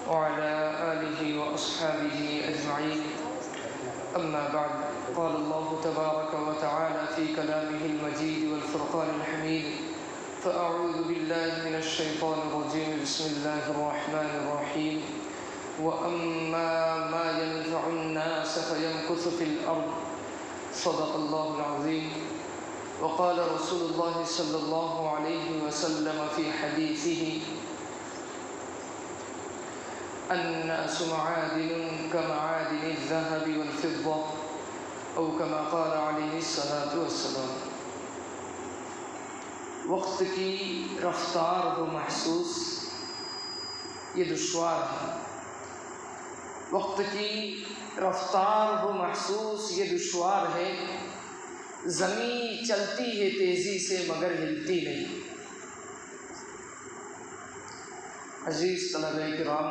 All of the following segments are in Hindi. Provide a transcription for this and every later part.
वअला आलिहि व अस्हाबिहि अजमईन। अम्मा बाद, क़ाल अल्लाहु तबारक व तआला फ़ी कलामिहिल मजीद वल फ़ुरक़ानिल हमीद। फ़अऊज़ु बिल्लाहि मिनश शैतानिर रजीम। बिस्मिल्लाहिर रहमानिर रहीम। व अम्मा मा यनफ़उन नास फ़यमकुथु फ़िल अर्द। सदक़ल्लाहुल अज़ीम। व क़ाल रसूलुल्लाहि सल्लल्लाहु अलैहि वसल्लम फ़ी हदीसिही अन्नासु मआदिनुन कमआदिनिज़ ज़हबि वल फ़िद्दा औ कमा क़ाल अलैहिस्सलातु वस्सलाम। वक्त की रफ्तार हो महसूस ये दुश्वार है। वक्त की रफ्तार हो महसूस ये दुश्वार है। ज़मीं चलती है तेज़ी से मगर हिलती नहीं। अज़ीज़ तलबे किराम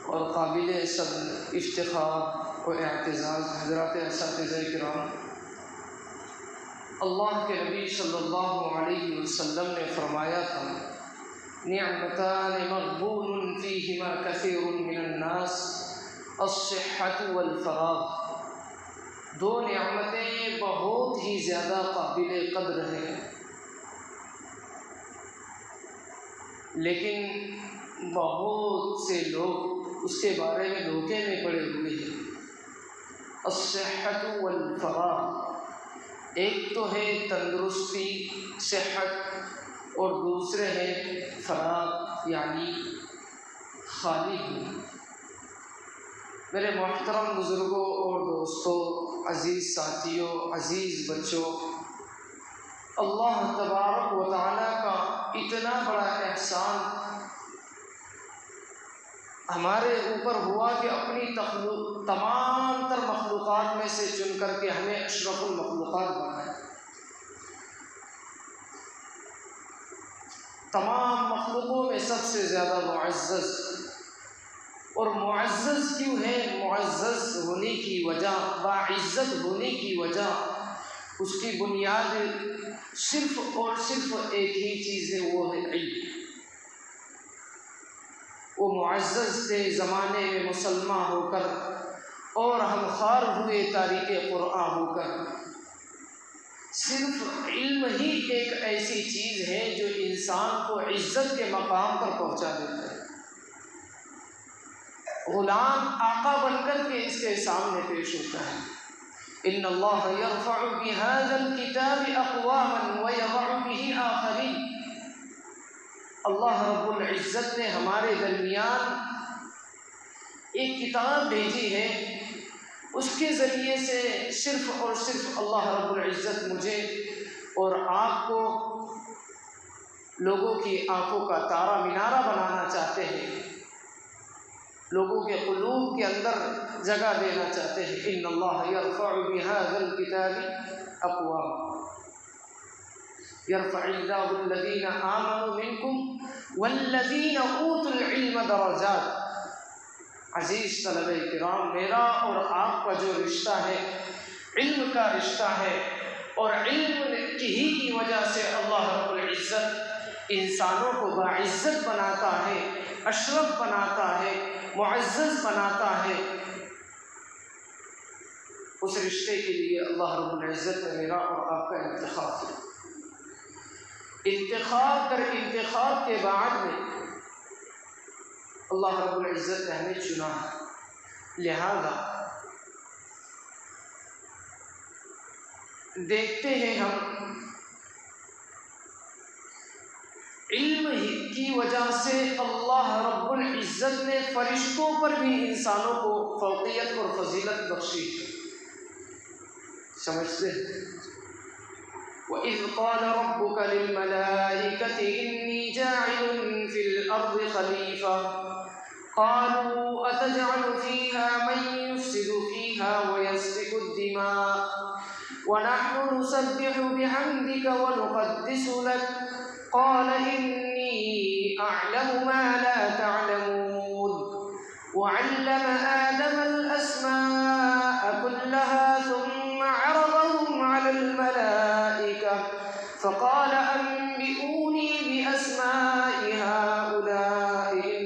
और काबिल सब्र इफ्तिखार और एअतिज़ाज़ हज़रात असातिज़े किराम, अल्लाह के नबी सल्लल्लाहु अलैहि वसल्लम ने फरमाया था, निअमतान मग़बूनुन फ़ीहिमा कसीरुन मिनन नास अस्सिह्हतु वल फ़राग़। दो निअमतें बहुत ही ज़्यादा काबिल क़द्र हैं, लेकिन बहुत से लोग उसके बारे में धोखे में पड़े हुए हैं। अस्सिह्हतु वल फ़राग़, एक तो है तंदुरुस्ती सेहत और दूसरे है फ़राग़ यानी खाली होना। मेरे मोहतरम बुज़ुर्गों और दोस्तों, अज़ीज़ साथियों, अज़ीज़ बच्चों, अल्लाह तबारक व तआला का इतना बड़ा एहसान हमारे ऊपर हुआ कि अपनी तमाम तर मखलूक़ात में से चुन करके हमें अशरफुल मखलूक़ात बनाया। तमाम मखलूक़ों में सबसे ज़्यादा मुअज़्ज़ज़, और मुअज़्ज़ज़ क्यों है? मुअज़्ज़ज़ होने की वजह, बाइज़्ज़त होने की वजह, उसकी बुनियाद सिर्फ़ और सिर्फ़ एक ही चीज़ है, वो है इल्म। वो मुअज़्ज़ज़ थे ज़माने में मुसलमान होकर और हम ख़ार हुए तारीक़ क़ुरआन होकर। सिर्फ़ इल्म ही एक ऐसी चीज़ है जो इंसान को इज़्ज़त के मकाम पर पहुँचा देता है। ग़ुलाम आका बनकर के इसके सामने पेश होता है। इन्नल्लाह यरफ़अु बिहाज़ल किताबि अक़वामन व यज़अु बिही आख़रीन। अल्लाह रब्बुल इज़्ज़त ने हमारे दरमियान एक किताब भेजी है, उसके ज़रिए से सिर्फ़ और सिर्फ़ अल्लाह रब्बुल इज़्ज़त मुझे और आपको लोगों की आँखों का तारा मीनारा बनाना चाहते हैं, लोगों के क़ुलूब के अंदर जगह देना चाहते हैं। इन्नल्लाह यरफ़अु बिहाज़ल किताबि अक़वाम यरफ़इल्लाहुल्लज़ीना आमनु मिनकुम वल्लज़ीना ऊतुल इल्म दरजात। अज़ीज़ तलबे किराम, मेरा और आपका जो रिश्ता है इल्म का रिश्ता है, और इल्म की ही की वजह से अल्लाह रब्बुल इज़्ज़त इंसानों को बाइज़्ज़त बनाता है, अशरफ बनाता है, मुअज़्ज़ज़ बनाता है। उस रिश्ते के लिए अल्लाह रब्बुल इज़्ज़त ने मेरा और आपका इंतखाब किया। इंतखाब कर इंतखाब के बाद में अल्लाह रब्बुल इज़्ज़त ने हमें चुना है। लिहाजा देखते हैं हम, इल्म की वजह से अल्लाह रब्बुल इज़्ज़त ने फ़रिश्तों पर भी इंसानों को फ़ौक़ियत और फ़ज़ीलत बख्शी। समझते हैं? वइज़ क़ाल रब्बुका लिल मलाइकति इन्नी जाइलुन फ़िल अर्दि ख़लीफ़ा क़ालू अतजअलु फ़ीहा मन युफ़्सिदु फ़ीहा व यस्फ़िकु द्दिमाअ व नहनु नुसब्बिहु बिहम्दिका व नुक़द्दिसु लक क़ाल इन्नी अअलमु मा ला तअलमून व अल्लम आदमल अस्माअ कुल्लहा थुम्मा अरज़हुम अलल मलाइका फ़क़ाल अम्बिऊनी बिअस्माइ हाउलाइ इन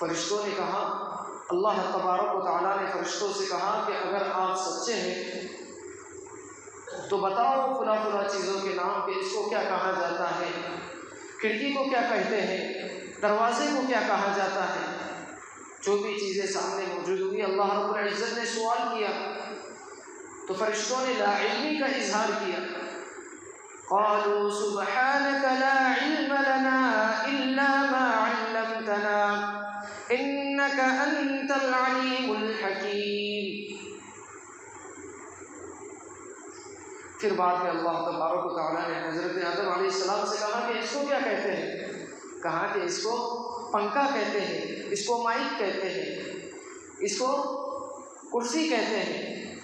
फरिश्तों ने कहा, अल्लाह तबारक व तआला ने फरिश्तों से कहा कि अगर आप सच्चे हैं तो बताओ फुला फुला चीज़ों के नाम कि इसको क्या कहा जाता है, खिड़की को क्या कहते हैं, दरवाजे को क्या कहा जाता है। जो भी चीज़ें सामने मौजूद हुई, अल्लाह रब्बुल इज़्ज़त ने सवाल किया तो फरिश्तों ने ला इल्मी का इजहार किया। क़ालू सुब्हानक ला इल्म लना इल्ला मा अल्लमतना इन्नक अंतल अलीमुल हकीम। फिर बाद में अल्लाह तबारक व तआला ने हज़रत आदम अलैहिस्सलाम से कहा कि इसको क्या कहते हैं। कहा कि इसको पंखा कहते हैं, इसको माइक कहते हैं, इसको कुर्सी कहते हैं।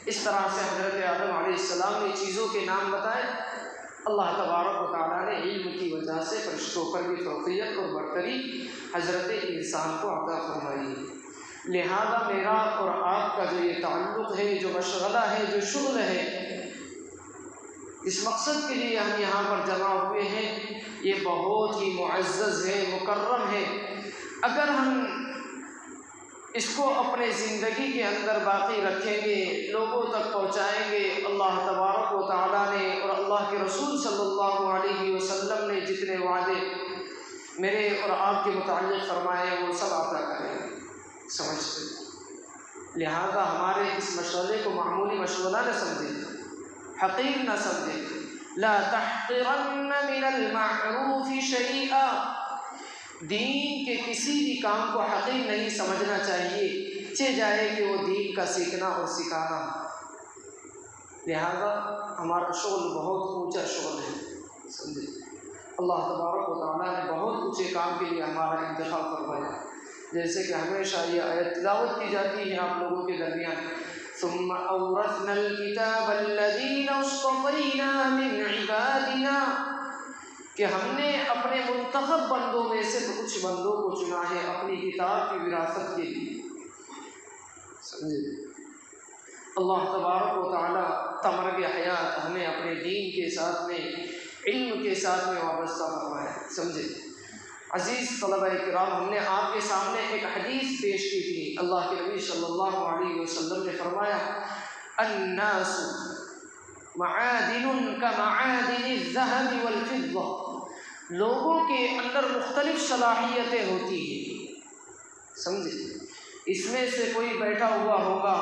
इस तरह से हज़रत आदम अलैहिस्सलाम ने चीज़ों के नाम बताए। अल्लाह तबारक व तआला ने इल्म की वजह से फरिश्तों पर भी फ़ौक़ियत और बरतरी हज़रत इंसान को अता फरमाई। लिहाजा मेरा और आपका जो ये ताल्लुक़ है, जो मशग़ला है, जो शुग़ल है, इस मकसद के लिए हम यहाँ पर जमा हुए हैं, ये बहुत ही मुअज़्ज़ज़ है, मुकर्रम है। अगर हम इसको अपने ज़िंदगी के अंदर बाकी रखेंगे, लोगों तक पहुँचाएँगे, अल्लाह तबारक व तआला ने और अल्लाह के रसूल सल्लल्लाहु अलैहि वसल्लम ने जितने वादे मेरे और आपके मुताल्लिक़ फरमाए वो सब अता करेंगे, समझते। लिहाजा हमारे इस मशग़ले को मामूली मशग़ला न समझें, हक़ीर न समझें। ला तहक़िरन्न मिनल मअरूफ़ि शैआ, दीन के किसी भी काम को हक़ीर नहीं समझना चाहिए, चे जाए कि वो दीन का सीखना और सिखाना। लिहाजा हमारा शुग़ल बहुत ऊँचा शुग़ल है, समझे। अल्लाह तबारक व तआला ने बहुत ऊँचे काम के लिए हमारा इंतख़ाब फरमाया। जैसे कि हमेशा ये आयत तिलावत की जाती है आप लोगों के दरमियान, सुम्मा औरसनल किताबल्लज़ीना इस्तफ़ैना मिन इबादिना, कि हमने अपने मुंतखब बंदों में से कुछ बंदों को चुना है अपनी किताब की विरासत के लिए, समझे। अल्लाह तबारक व तआला तमर्ग हयात हमें अपने दीन के साथ में, इल्म के साथ में वाबस्ता फरमाया, समझे। अज़ीज़ तलबा किराम, हमने आपके सामने एक हदीस पेश की थी। अल्लाह के नबी सल्लल्लाहु अलैहि वसल्लम ने फरमाया, अन्नासु मआदिनुन का मआदिनिज़ ज़हबि वल फ़िद्दा, लोगों के अंदर मुख्तलिफ़ सलाहियतें होती हैं, समझे। इसमें से कोई बैठा हुआ होगा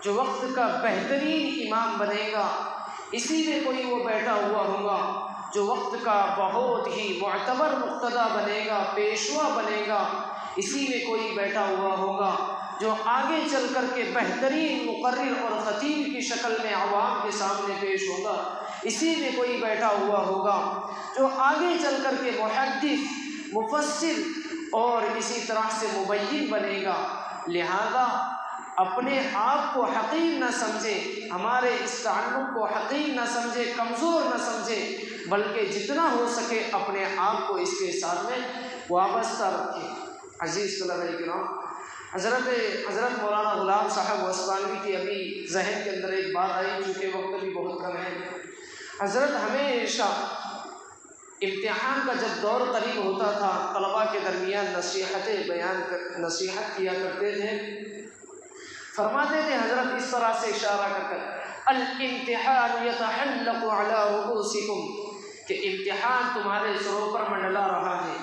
जो वक्त का बेहतरीन इमाम बनेगा, इसी में कोई वो बैठा हुआ होगा जो वक्त का बहुत ही मुअतबर मुक्तदा बनेगा, पेशवा बनेगा, इसी में कोई बैठा हुआ होगा जो आगे चल कर के बेहतरीन मुक़र्रिर और ख़तीब की शक्ल में अवाम के सामने पेश होगा, इसी में कोई बैठा हुआ होगा जो आगे चल कर के मुहद्दिस, मुफस्सिर और इसी तरह से मुबय्यिन बनेगा। लिहाजा अपने आप को हक़ीर न समझे, हमारे इस ताल्लुक़ को हक़ीर न समझे, कमज़ोर न समझे, बल्कि जितना हो सके अपने आप को इसके साथ में वाबस्ता रखें। अज़ीज़ तलबा किराम, हज़रत मौलाना ग़ुलाम साहब वस्वानवी की अभी जहन के अंदर एक बात आई, चूँकि वक्त भी बहुत कम है। हज़रत हमेशा इम्तिहान का जब दौर करीब होता था, तलबा के दरमियान नसीहत किया करते थे। फरमाते थे हज़रत इस तरह से इशारा कर अल इम्तिहान यतहल्लक़ु अला रुऊसिकुम, कि इम्तिहान तुम्हारे सरों पर मंडला रहा है।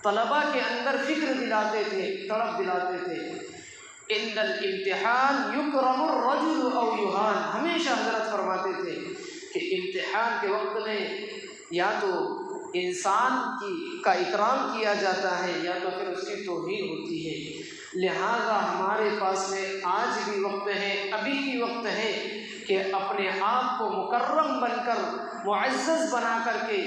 तलबा के अंदर फ़िक्र दिलाते थे, तड़प दिलाते थे। इन्नल इम्तिहान युकरमुर रजुल औ युहान, हमेशा हज़रत फरमाते थे कि इम्तिहान के वक्त में या तो इंसान का इकराम किया जाता है या तो फिर उसकी तौहीन होती है। लिहाजा हमारे पास में आज भी वक्त है, अभी भी वक्त है कि अपने आप को मुकर्रम बनकर, मुअज़्ज़ज़ बना करके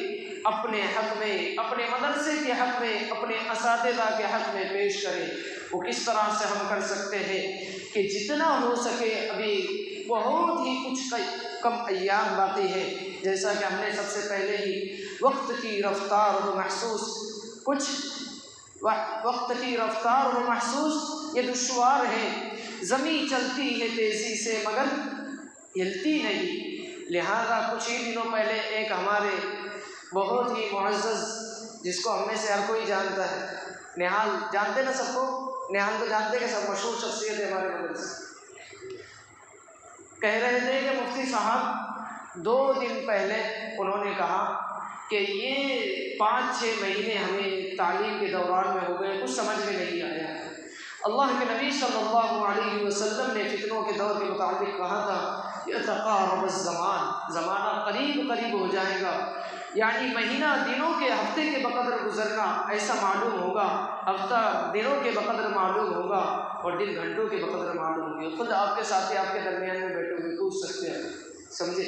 अपने हक़ में, अपने मदरसे के हक़ में, अपने असातिज़ा के हक़ में पेश करें। वो किस तरह से हम कर सकते हैं कि जितना हो सके, अभी बहुत ही कुछ कम अय्याम बाकी है। जैसा कि हमने सबसे पहले ही वक्त की रफ्तार हो महसूस, कुछ वक्त की रफ्तार हो महसूस ये दुश्वार है। ज़मीन चलती है तेज़ी से मगर हिलती नहीं। लिहाजा कुछ ही दिनों पहले एक हमारे बहुत ही मुअज़्ज़ज़, जिसको हम में से हर कोई जानता है, निहाल, जानते ना सबको, निहाल को जानते कि सब मशहूर शख्सियत है हमारे मदरसे, कह रहे थे कि मुफ्ती साहब 2 दिन पहले उन्होंने कहा कि ये 5-6 महीने हमें तालीम के दौरान में हो गए, कुछ समझ में नहीं आया। अल्लाह के नबी सल्लल्लाहु अलैहि वसल्लम ने फितनों के दौर के मुताबिक कहा था ज़माना करीब करीब हो जाएगा, यानी महीना दिनों के हफ्ते के बकदर गुजरना ऐसा मालूम होगा, हफ्ता दिनों के बकदर मालूम होगा और दिन घंटों के बकदर मालूम होंगे। खुद आपके साथी आपके दरमियान में बैठे हुए पूछ सकते हैं, समझे।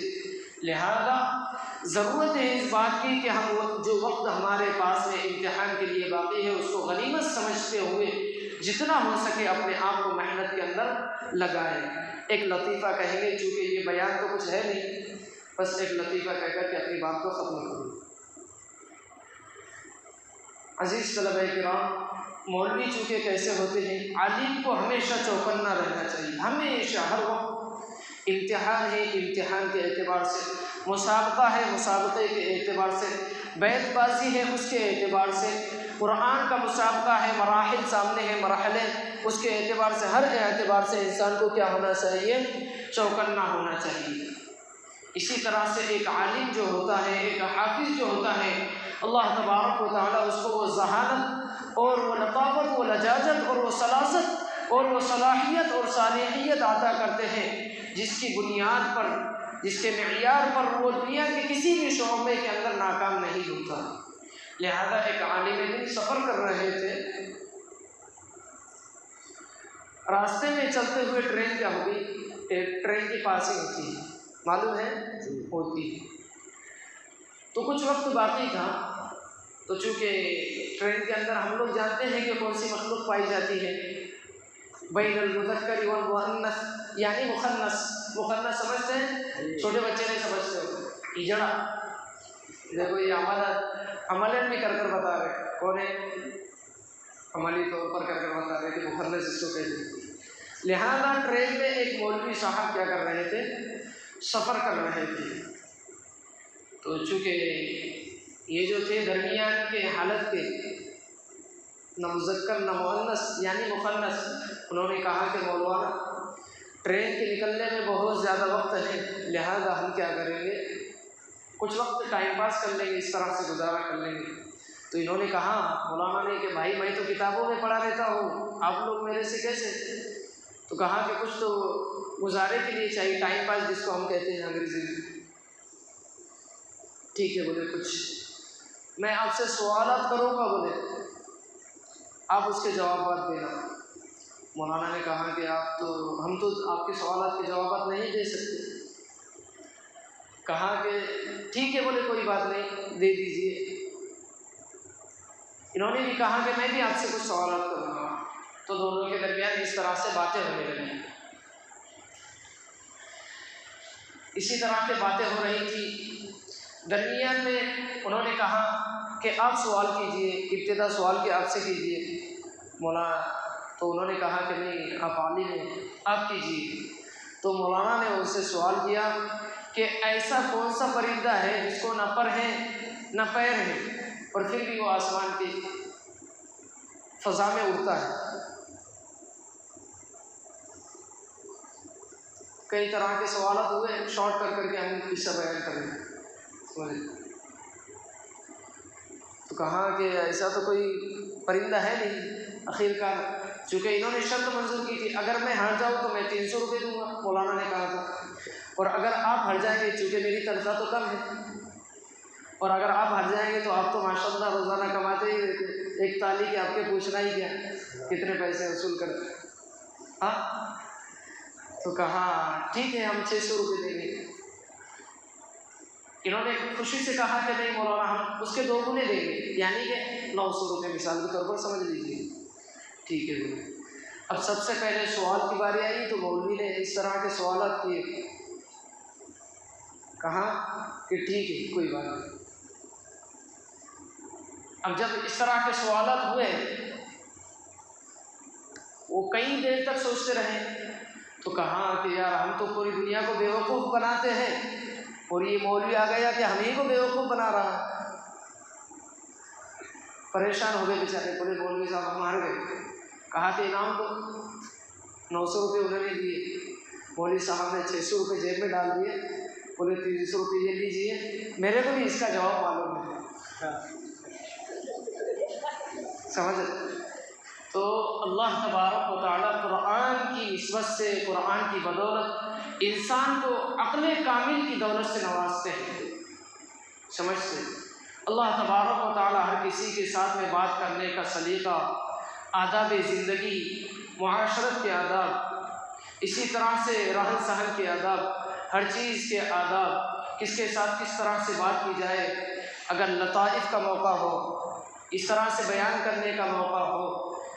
लिहाजा ज़रूरत है इस बात की कि हम जो वक्त हमारे पास में इम्तिहान के लिए बाकी है उसको गनीमत समझते हुए जितना हो सके अपने आप को मेहनत के अंदर लगाएं। एक लतीफ़ा कहेंगे, चूँकि ये बयान तो कुछ है नहीं, बस एक लतीफ़ा कहकर के अपनी बात को ख़त्म करूँ। अज़ीज़ तलबा किराम, मौलवी चूँकि कैसे होते हैं, आलिम को हमेशा चौकन्ना रहना चाहिए, हमेशा हर वक्त। इम्तिहान है, इम्तिहान के एतबार से, मुसाबका है, मुसाबके के एतबार से, बैतबाजी है उसके एतबार से, कुरान का मुसाबका है, मराहिल सामने है, मरहले, उसके एतबार से, हर एतबार से इंसान को क्या होना चाहिए, चौकन्ना होना चाहिए। इसी तरह से एक आलिम जो होता है, एक हाफिज़ जो होता है, अल्लाह तबारक व तआला उसको वो ज़हानत और वो लताफ़त, वो लजाजत और वो सलासत और वो सलाहियत और सालिहियत अता करते हैं, जिसकी बुनियाद पर, जिसके मेयार पर वो दुनिया के किसी भी शोबे के अंदर नाकाम नहीं होता। लिहाजा एक आलिम दिन सफ़र कर रहे थे, रास्ते में चलते हुए ट्रेन क्या हो गई, एक ट्रेन की पासिंग होती है, मालूम है, होती है। तो कुछ वक्त बाकी था, तो चूँकि ट्रेन के अंदर हम लोग जानते हैं कि कौन सी मखलूक पाई जाती है, बैनुल मुज़क्कर वल मुअन्नस, यानी मुखन्नस। मुखन्नस समझते हैं, छोटे बच्चे नहीं समझते हो, इजड़ा। देखो ये अमलन भी कर बता रहे, कौन है, अमली तौर पर कर बता रहे कि मुखन्नस इसको कहते हैं। लिहाजा ट्रेन में एक मौलवी साहब क्या कर रहे थे, सफ़र कर रहे थे। तो चूँकि ये जो थे दरमियान के हालत के, न मुज़क्कर न मुअन्नस यानी मुखन्नस, उन्होंने कहा कि मौलाना ट्रेन के निकलने में बहुत ज़्यादा वक्त है, लिहाजा हम क्या करेंगे, कुछ वक्त टाइम पास कर लेंगे, इस तरह से गुजारा कर लेंगे। तो इन्होंने कहा मौलाना ने कि भाई मैं तो किताबों में पढ़ा रहता हूँ, आप लोग मेरे से कैसे। तो कहा कि कुछ तो गुजारे के लिए चाहिए, टाइम पास जिसको हम कहते हैं अंग्रेजी में। ठीक है बोले, कुछ मैं आपसे सवालात करूँगा, बोले आप उसके जवाब देना। मौलाना ने कहा कि हम तो आपके सवालात के जवाब नहीं दे सकते। कहा कि ठीक है बोले, कोई बात नहीं, दे दीजिए। इन्होंने भी कहा कि मैं भी आपसे कुछ सवालात करूँगा। तो दोनों के दरमियान इस तरह से बातें होने लगी। इसी तरह की बातें हो रही थी, दरमियान में उन्होंने कहा कि आप सवाल कीजिए, इब्तिदा सवाल की आपसे कीजिए मौलाना। तो उन्होंने कहा कि नहीं, आप आलिम हैं, आप कीजिए। तो मौलाना ने उनसे सवाल किया कि ऐसा कौन सा परिंदा है जिसको न पर है न पैर है और फिर भी वो आसमान की फ़ज़ा में उड़ता है। कई तरह के सवाल हुए, शॉर्ट करके हम किस्सा बयान करें। तो कहा कि ऐसा तो कोई परिंदा है नहीं। आखिरकार चूँकि इन्होंने शर्त मंजूर की थी, अगर मैं हार जाऊँ तो मैं 300 रुपये दूँगा, मौलाना ने कहा था, और अगर आप हार जाएंगे, चूँकि मेरी तनख्वाह तो कम है, और अगर आप हार जाएंगे तो आप तो माशाअल्लाह रोज़ाना कमाते ही रहते, एक ताली के आपके पूछना ही क्या, कितने पैसे वसूल करते। हाँ, तो कहा ठीक है, हम 600 रुपये देंगे। इन्होंने खुशी से कहा कि नहीं मौलाना, हम उसके 2 गुने देंगे, यानी कि 900 रुपये मिसाल के तौर पर समझ लीजिए। ठीक है बोले। अब सबसे पहले सवाल की बारी आई, तो मौलवी ने इस तरह के सवाल किए। कहा कि ठीक है, कोई बात नहीं। अब जब इस तरह के सवाल हुए, वो कई देर तक सोचते रहे तो कहा कि यार हम तो पूरी दुनिया को बेवकूफ़ बनाते हैं और ये मौलवी आ गया कि हम ही को बेवकूफ़ बना रहा है। परेशान हो गए बेचारे, बोले मौलवी साहब हम हार गए। कहा कि इनाम तो 900 रुपये उन्होंने दिए, मौलवी साहब ने 600 रुपये जेब में डाल दिए, बोले 300 रुपये ये लीजिए, मेरे को भी इसका जवाब मालूम है। समझ? तो अल्लाह तबारक व तआला कुरान की निस्बत से, कुरान की बदौलत इंसान को अक्ल कामिल की दौलत से नवाजते हैं। समझते? अल्लाह तबारक व तआला हर किसी के साथ में बात करने का सलीका, आदाब ज़िंदगी, मुआशरत के आदाब, इसी तरह से रहन सहन के आदाब, हर चीज़ के आदाब, किसके साथ किस तरह से बात की जाए, अगर लताइफ का मौका हो, इस तरह से बयान करने का मौका हो,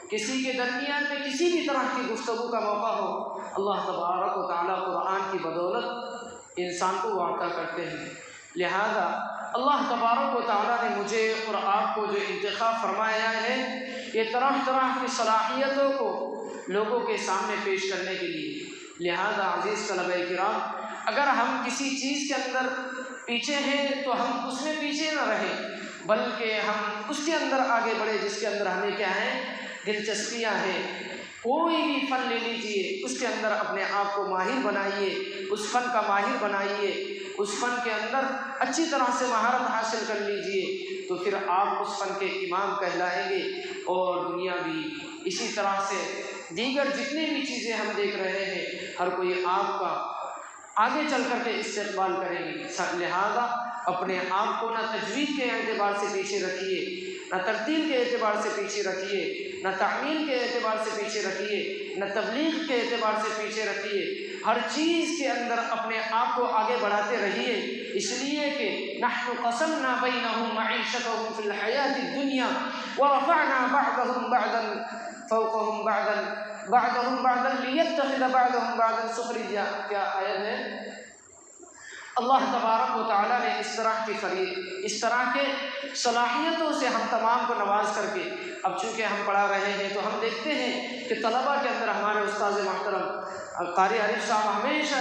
किसी के दरमियान में किसी भी तरह की गुफ्तगू का मौका हो, अल्लाह तबारक व तआला कुरान की बदौलत इंसान को वाक़ा करते हैं। लिहाजा अल्लाह तबारक व तआला ने मुझे और आपको जो इंतखाब फरमाया है, ये तरह तरह की सलाहियतों को लोगों के सामने पेश करने के लिए। लिहाजा अज़ीज़ तलबा किराम, अगर हम किसी चीज़ के अंदर पीछे हैं तो हम उसमें पीछे न रहें, बल्कि हम उसके अंदर आगे बढ़े जिसके अंदर हमें क्या है, दिलचस्पियाँ हैं। कोई भी फ़न ले लीजिए, उसके अंदर अपने आप को माहिर बनाइए, उस फ़न का माहिर बनाइए, उस फ़न के अंदर अच्छी तरह से महारत हासिल कर लीजिए, तो फिर आप उस फ़न के इमाम कहलाएंगे। और दुनिया भी इसी तरह से दीगर जितनी भी चीज़ें हम देख रहे हैं, हर कोई आपका आगे चल कर के इस्तेमाल करेंगे। लिहाजा अपने आप को न तजवीद के एतबार से पीछे रखिए, न तरतील के एतबार से पीछे रखिए, न तामील के एतबार से पीछे रखिए, न तबलीग के एतबार से पीछे रखिए। हर चीज़ के अंदर अपने आप को आगे बढ़ाते रहिए, इसलिए कि नहनु क़समना बैनहुम मईशतहुम फ़िल हयातिद दुनिया व रफ़अना बअदहुम बअदन फ़ौक़हुम बअदहुम बअदन लियत्तख़िज़ बअदहुम बअदन सुख़रिया। क्या आयत है? अल्लाह तबारक व तआला ने इस तरह के सलाहियतों से हम तमाम को नवाज करके, अब चूँकि हम पढ़ा रहे हैं तो हम देखते हैं कि तलबा के अंदर हमारे उस्ताद मोहतरम कारी आरिफ साहब हमेशा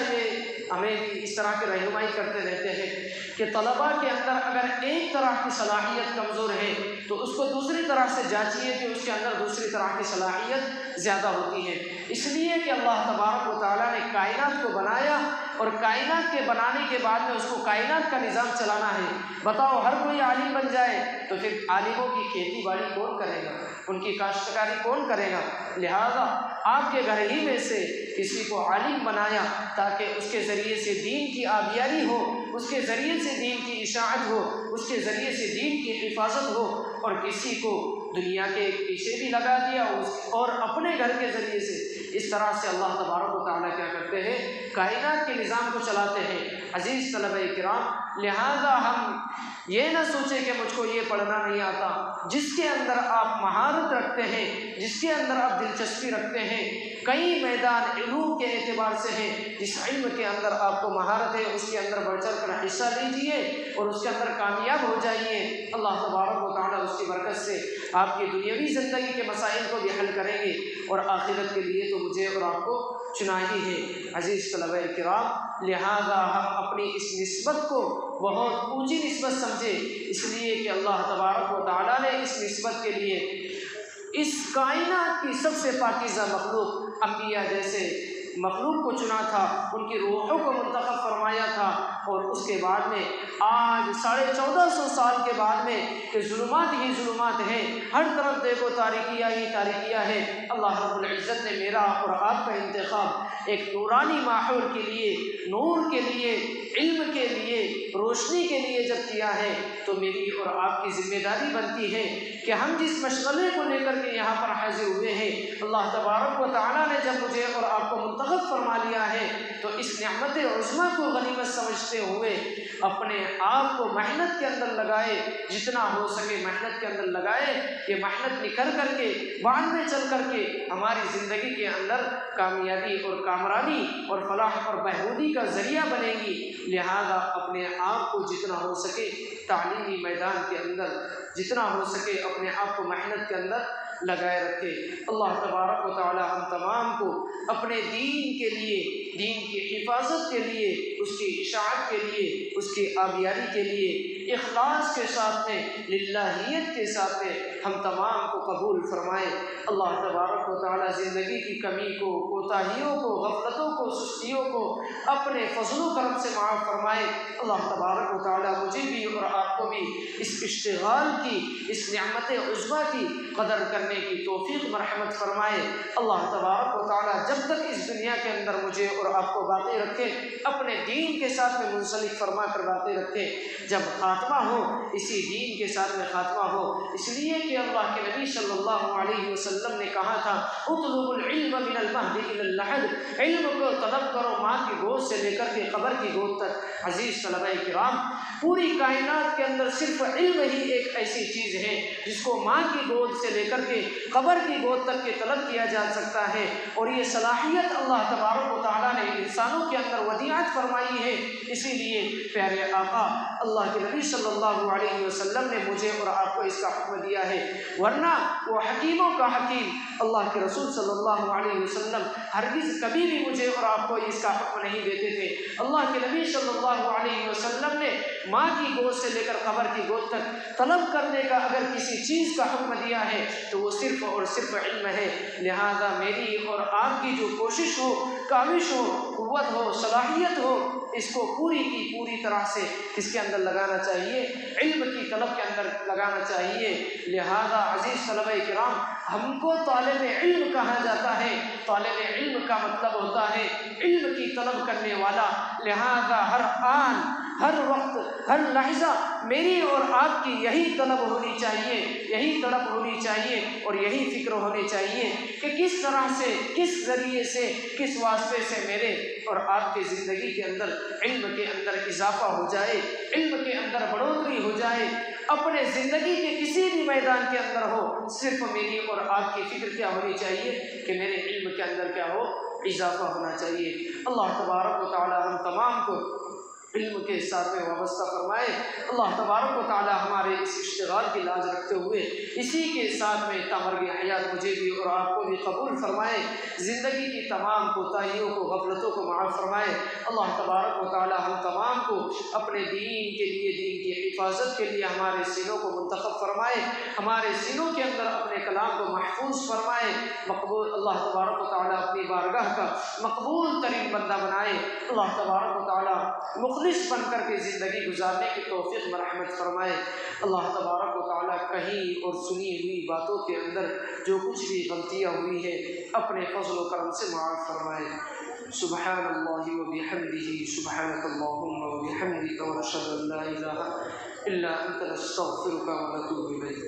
हमें भी इस तरह की रहनुमाई करते रहते हैं कि तलबा के अंदर अगर एक तरह की सलाहियत कमज़ोर है तो उसको दूसरी तरह से जांचिए कि उसके अंदर दूसरी तरह की सलाहियत ज़्यादा होती है। इसलिए कि अल्लाह तबारक व तआला ने कायनात को बनाया और कायनात के बनाने के बाद में उसको कायनात का निज़ाम चलाना है। बताओ, हर कोई आलिम बन जाए तो फिर आलिमों की खेती बाड़ी कौन करेगा, उनकी काश्तकारी कौन करेगा? लिहाजा आपके घर ही में से किसी को आलिम बनाया ताकि उसके ज़रिए से दीन की आबियारी हो, उसके ज़रिए से दीन की इशाअत हो, उसके ज़रिए से दीन की हिफाजत हो। और किसी को दुनिया के पीछे भी लगा दिया और अपने घर के ज़रिए से, इस तरह से अल्लाह तबारक व तआला क्या करते हैं, कायनात के निज़ाम को चलाते हैं। अज़ीज़ तलबा किराम, लिहाजा हम ये ना सोचें कि मुझको ये पढ़ना नहीं आता। जिसके अंदर आप महारत रखते हैं, जिसके अंदर आप दिलचस्पी रखते हैं, कई मैदान इल्म के एतबार से हैं, जिस इल्म के अंदर आपको महारत है उसके अंदर बढ़ चढ़ कर हिस्सा लीजिए और उसके अंदर कामयाब हो जाइए। अल्लाह तबारक व तआला उसकी बरकत से आपकी दुनियावी ज़िंदगी के मसाइल को भी हल करेंगे और आखिरत के लिए तो मुझे और आपको चुना ही है। अज़ीज़ तलबा किराम, लिहाजा हम अपनी इस निस्बत को बहुत ऊंची निस्बत समझे, इसलिए कि अल्लाह तबारक व तआला ने इस निस्बत के लिए इस कायनात की सबसे पाकीज़ा मखलूक अंबिया जैसे मखलूक को चुना था, उनकी रूहों को मुंतखब फरमाया था। और उसके बाद में आज 1450 साल के बाद में कि जुल्मात ही जुल्मात हैं, हर तरफ देखो तारिकियाँ ही तारिकियाँ हैं। अल्लाह रब्बुल इज़्ज़त ने मेरा और आपका इंतखाब एक नूरानी माहौल के लिए, नूर के लिए, इल्म के लिए, रोशनी के लिए जब किया है तो मेरी और आपकी ज़िम्मेदारी बनती है कि हम जिस मशगले को लेकर के यहाँ पर हाजिर हुए हैं, अल्लाह तबारक व तआला ने जब मुझे और आपको मुंतखब फरमा लिया है तो इस नेमत उज़्मा को गनीमत समझते हुए अपने आप को मेहनत के अंदर लगाए, जितना हो सके मेहनत के अंदर लगाए। ये मेहनत निखर करके बाद में चल करके हमारी ज़िंदगी के अंदर कामयाबी और कामरानी और फलाह और बहबूदी का ज़रिया बनेगी। लिहाजा अपने आप को जितना हो सके तालीमी मैदान के अंदर, जितना हो सके अपने आप को मेहनत के अंदर लगाए रखे। अल्लाह तबारक व तआला हम तमाम को अपने दीन के लिए, दीन की हिफाजत के लिए, उसकी इशाअत के लिए, उसकी आबियारी के लिए इखलास के साथ में, लिल्लाहियत के साथ में हम तमाम को कबूल फरमाए। अल्लाह तबारक व तआला ज़िंदगी की कमी को, कोताहियों को, गफलतों को, सुस्तियों को अपने फजलो करम से माफ़ फरमाए। अल्लाह तबारक व तआला मुझे भी और आपको भी इस इश्तिगाल की, इस निअमत उज़्मा की कदर करने की तौफीक मरहमत फरमाए। अल्लाह तबारक व तआला जब तक इस दुनिया के अंदर मुझे और आपको बाकी रखे, अपने दीन के साथ में मुंसलिक फरमा कर बाकी रखे। जब खात्मा हो, इसी दीन के साथ में खात्मा हो, इसलिए कि अल्लाह के नबी सल्लल्लाहु अलैहि वसल्लम ने कहा था, उतलुबुल इल्म मिनल महदी इलल लहद, इल्म को तलब करो माँ की गोद से लेकर के कब्र की गोद तक। अजीज़ तलबाए किराम, पूरी कायनात के अंदर सिर्फ इल्म ही एक ऐसी चीज़ है जिसको माँ की गोद से लेकर के कब्र की गोद तक के तलब किया जा सकता है। और ये सलाहियत अल्लाह तबारक व तआला ने इंसानों के अंदर वदीअत फरमाई है। इसीलिए प्यारे आका अल्लाह के नबी सल्लल्लाहु अलैहि वसल्लम ने मुझे और आपको इसका हुक्म दिया है, वरना वो हकीमों का हकीम अल्लाह के रसूल सल्लल्लाहु अलैहि वसल्लम हरगिज़ कभी भी मुझे और आपको इसका हुक्म नहीं देते थे। अल्लाह के नबी सल्लल्लाहु अलैहि वसल्लम ने माँ की गोद से लेकर कब्र की गोद तक तलब करने का अगर किसी चीज़ का हुक्म दिया है तो वो सिर्फ और सिर्फ इल्म है। लिहाजा मेरी और आपकी जो कोशिश हो, काविश हो, कुव्वत हो, सलाहियत हो, इसको पूरी की पूरी तरह से किसके अंदर लगाना चाहिए? इल्म की तलब के अंदर लगाना चाहिए। लिहाजा अजीज़ तलबा किराम, हमको तालिब इल्म कहा जाता है। तालिब इल्म का मतलब होता है इल्म की तलब करने वाला। लिहाजा हर आन, हर वक्त, हर लहजा मेरी और आपकी यही तलब होनी चाहिए, यही तलब होनी चाहिए और यही फिक्र होनी चाहिए कि किस तरह से, किस ज़रिए से, किस वास्ते से मेरे और आपकी ज़िंदगी के अंदर इल्म के अंदर इजाफा हो जाए, इल्म के अंदर बढ़ोतरी हो जाए। अपने ज़िंदगी के किसी भी मैदान के अंदर हो, सिर्फ मेरी और आपकी फ़िक्र क्या होनी चाहिए कि मेरे इल्म के अंदर क्या हो, इजाफा होना चाहिए। अल्लाह तबारक व तआला हम तमाम को इल्म के साथ में वाबस्ता फरमाए। अल्लाह तबारक व तआला हमारे इस इश्तिगाल की लाज रखते हुए इसी के साथ में तामर्ग हयात मुझे भी और आपको भी कबूल फरमाए। ज़िंदगी की तमाम कोताहियों को, गफलतों को माफ़ फरमाए। अल्लाह तबारक व तआला हम तमाम को अपने दीन के लिए, दीन की हिफाजत के लिए हमारे सीनों को मुंतखब फरमाए, हमारे सीनों के अंदर अपने कलाम को महफूज फरमाए। मकबूल अल्लाह तबारक व तआला अपनी बारगाह का मकबूल तरीन बंदा बनाए। अल्लाह तबारक व तआला मुखलिस बन कर के ज़िंदगी गुजारने की तौफीक मरहमत फरमाए। अल्लाह तबारक व तआला कहीं और सुनी हुई बातों के अंदर जो कुछ भी गलतियाँ हुई है अपने फज़ल व करम से माफ़ फरमाए। सुब्हानल्लाहि व बिहम्दिही, सुब्हानकल्लाहुम्मा व बिहम्दिका व नशहदु अन ला इलाहा इल्ला अंता नस्तगफिरुका व नतूबु इलैक।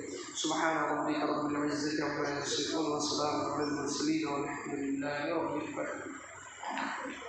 सुब्हान रब्बिका रब्बिल इज़्ज़ति अम्मा यसिफून व सलामुन अलल मुरसलीन वल्हम्दुलिल्लाहि रब्बिल आलमीन।